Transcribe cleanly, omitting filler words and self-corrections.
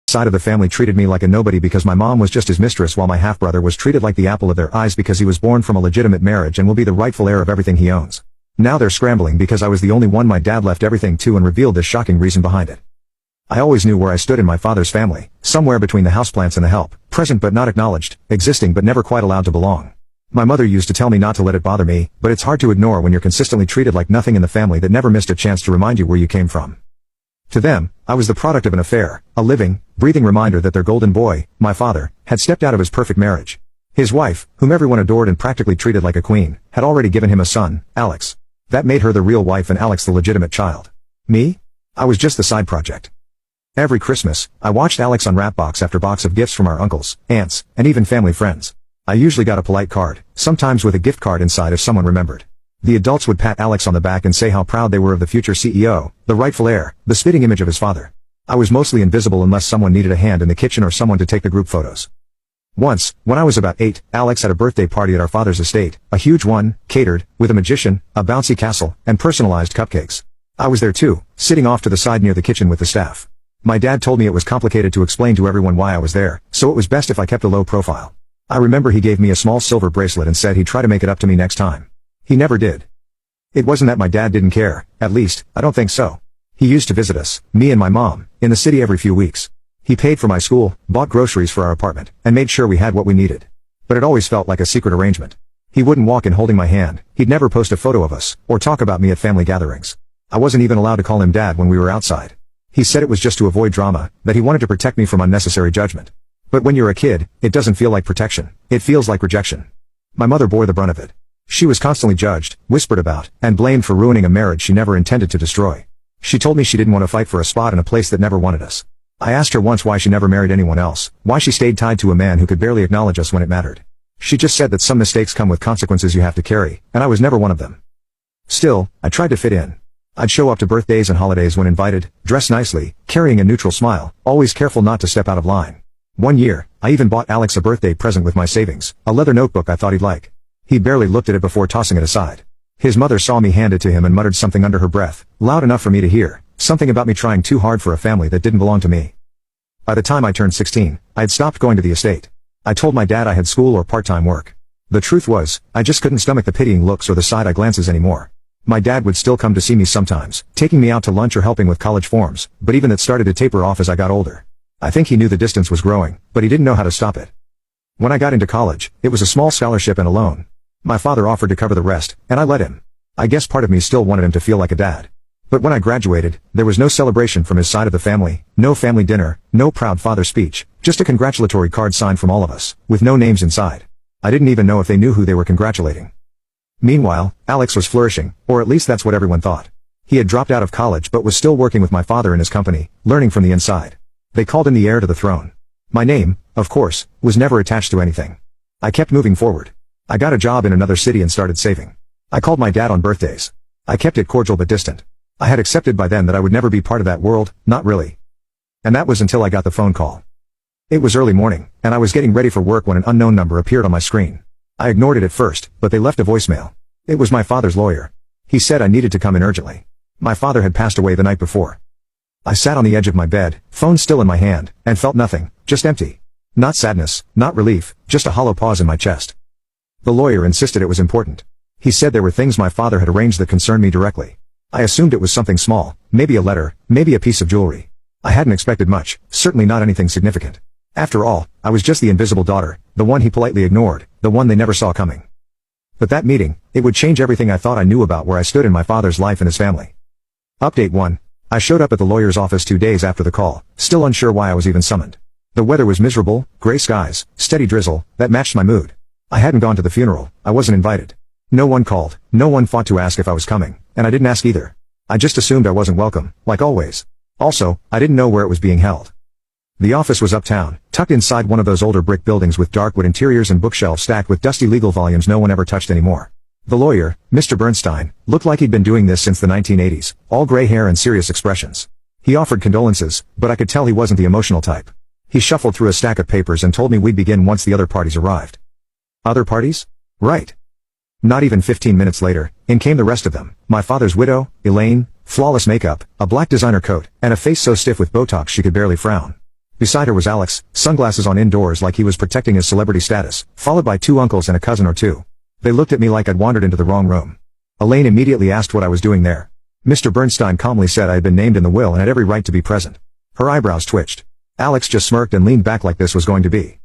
Side of the family treated me like a nobody because my mom was just his mistress, while my half-brother was treated like the apple of their eyes because he was born from a legitimate marriage and will be the rightful heir of everything he owns. Now they're scrambling because I was the only one my dad left everything to and revealed this shocking reason behind it. I always knew where I stood in my father's family, somewhere between the houseplants and the help, present but not acknowledged, existing but never quite allowed to belong. My mother used to tell me not to let it bother me, but it's hard to ignore when you're consistently treated like nothing in the family that never missed a chance to remind you where you came from. To them, I was the product of an affair, a living, breathing reminder that their golden boy, my father, had stepped out of his perfect marriage. His wife, whom everyone adored and practically treated like a queen, had already given him a son, Alex. That made her the real wife and Alex the legitimate child. Me? I was just the side project. Every Christmas, I watched Alex unwrap box after box of gifts from our uncles, aunts, and even family friends. I usually got a polite card, sometimes with a gift card inside if someone remembered. The adults would pat Alex on the back and say how proud they were of the future CEO, the rightful heir, the spitting image of his father. I was mostly invisible unless someone needed a hand in the kitchen or someone to take the group photos. Once, when I was about 8, Alex had a birthday party at our father's estate, a huge one, catered, with a magician, a bouncy castle, and personalized cupcakes. I was there too, sitting off to the side near the kitchen with the staff. My dad told me it was complicated to explain to everyone why I was there, so it was best if I kept a low profile. I remember he gave me a small silver bracelet and said he'd try to make it up to me next time. He never did. It wasn't that my dad didn't care, at least, I don't think so. He used to visit us, me and my mom, in the city every few weeks. He paid for my school, bought groceries for our apartment, and made sure we had what we needed. But it always felt like a secret arrangement. He wouldn't walk in holding my hand, he'd never post a photo of us, or talk about me at family gatherings. I wasn't even allowed to call him dad when we were outside. He said it was just to avoid drama, that he wanted to protect me from unnecessary judgment. But when you're a kid, it doesn't feel like protection, it feels like rejection. My mother bore the brunt of it. She was constantly judged, whispered about, and blamed for ruining a marriage she never intended to destroy. She told me she didn't want to fight for a spot in a place that never wanted us. I asked her once why she never married anyone else, why she stayed tied to a man who could barely acknowledge us when it mattered. She just said that some mistakes come with consequences you have to carry, and I was never one of them. Still, I tried to fit in. I'd show up to birthdays and holidays when invited, dress nicely, carrying a neutral smile, always careful not to step out of line. One year, I even bought Alex a birthday present with my savings, a leather notebook I thought he'd like. He barely looked at it before tossing it aside. His mother saw me hand it to him and muttered something under her breath, loud enough for me to hear, something about me trying too hard for a family that didn't belong to me. By the time I turned 16, I had stopped going to the estate. I told my dad I had school or part-time work. The truth was, I just couldn't stomach the pitying looks or the side-eye glances anymore. My dad would still come to see me sometimes, taking me out to lunch or helping with college forms, but even that started to taper off as I got older. I think he knew the distance was growing, but he didn't know how to stop it. When I got into college, it was a small scholarship and a loan. My father offered to cover the rest, and I let him. I guess part of me still wanted him to feel like a dad. But when I graduated, there was no celebration from his side of the family, no family dinner, no proud father speech, just a congratulatory card signed from all of us, with no names inside. I didn't even know if they knew who they were congratulating. Meanwhile, Alex was flourishing, or at least that's what everyone thought. He had dropped out of college but was still working with my father in his company, learning from the inside. They called him the heir to the throne. My name, of course, was never attached to anything. I kept moving forward. I got a job in another city and started saving. I called my dad on birthdays. I kept it cordial but distant. I had accepted by then that I would never be part of that world, not really. And that was until I got the phone call. It was early morning, and I was getting ready for work when an unknown number appeared on my screen. I ignored it at first, but they left a voicemail. It was my father's lawyer. He said I needed to come in urgently. My father had passed away the night before. I sat on the edge of my bed, phone still in my hand, and felt nothing, just empty. Not sadness, not relief, just a hollow pause in my chest. The lawyer insisted it was important. He said there were things my father had arranged that concerned me directly. I assumed it was something small, maybe a letter, maybe a piece of jewelry. I hadn't expected much, certainly not anything significant. After all, I was just the invisible daughter, the one he politely ignored, the one they never saw coming. But that meeting, it would change everything I thought I knew about where I stood in my father's life and his family. Update 1. I showed up at the lawyer's office 2 days after the call, still unsure why I was even summoned. The weather was miserable, gray skies, steady drizzle, that matched my mood. I hadn't gone to the funeral, I wasn't invited. No one called, no one fought to ask if I was coming, and I didn't ask either. I just assumed I wasn't welcome, like always. Also, I didn't know where it was being held. The office was uptown, tucked inside one of those older brick buildings with dark wood interiors and bookshelves stacked with dusty legal volumes no one ever touched anymore. The lawyer, Mr. Bernstein, looked like he'd been doing this since the 1980s, all gray hair and serious expressions. He offered condolences, but I could tell he wasn't the emotional type. He shuffled through a stack of papers and told me we'd begin once the other parties arrived. Other parties? Right. Not even 15 minutes later, in came the rest of them, my father's widow, Elaine, flawless makeup, a black designer coat, and a face so stiff with Botox she could barely frown. Beside her was Alex, sunglasses on indoors like he was protecting his celebrity status, followed by 2 uncles and a cousin or 2. They looked at me like I'd wandered into the wrong room. Elaine immediately asked what I was doing there. Mr. Bernstein calmly said I had been named in the will and had every right to be present. Her eyebrows twitched. Alex just smirked and leaned back like this was going to be